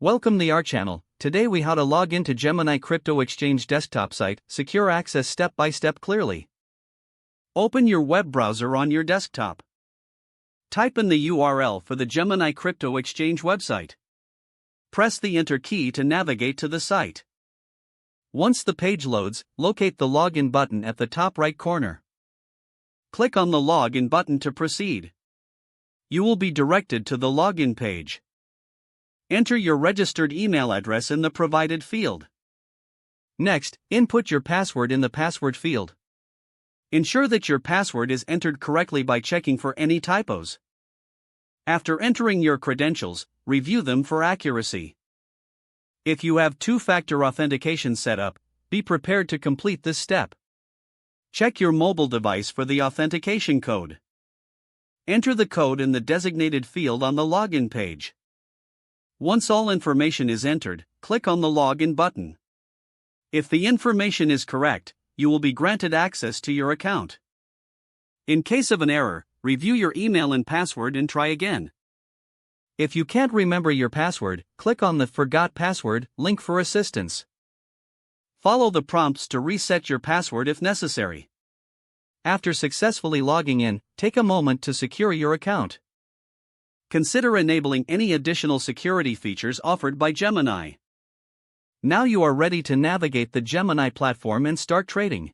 Welcome to our channel. Today we how to log into Gemini crypto exchange desktop site, secure access step by step clearly. Open your web browser on your desktop. Type in the URL for the Gemini crypto exchange website. Press the enter key to navigate to the site. Once the page loads, locate the login button at the top right corner. Click on the login button to proceed. You will be directed to the login page. Enter your registered email address in the provided field. Next, input your password in the password field. Ensure that your password is entered correctly by checking for any typos. After entering your credentials, review them for accuracy. If you have two-factor authentication set up, be prepared to complete this step. Check your mobile device for the authentication code. Enter the code in the designated field on the login page. Once all information is entered, click on the login button. If the information is correct, you will be granted access to your account. In case of an error, review your email and password and try again. If you can't remember your password, click on the Forgot Password link for assistance. Follow the prompts to reset your password if necessary. After successfully logging in, take a moment to secure your account. Consider enabling any additional security features offered by Gemini. Now you are ready to navigate the Gemini platform and start trading.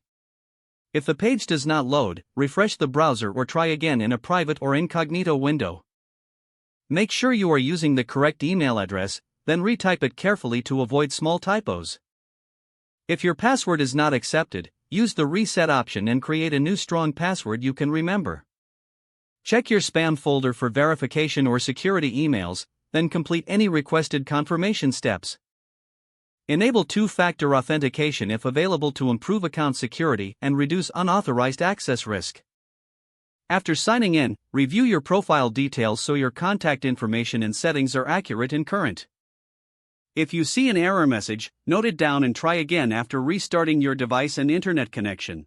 If the page does not load, refresh the browser or try again in a private or incognito window. Make sure you are using the correct email address, then retype it carefully to avoid small typos. If your password is not accepted, use the reset option and create a new strong password you can remember. Check your spam folder for verification or security emails, then complete any requested confirmation steps. Enable two-factor authentication if available to improve account security and reduce unauthorized access risk. After signing in, review your profile details so your contact information and settings are accurate and current. If you see an error message, note it down and try again after restarting your device and internet connection.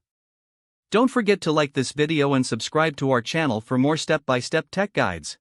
Don't forget to like this video and subscribe to our channel for more step-by-step tech guides.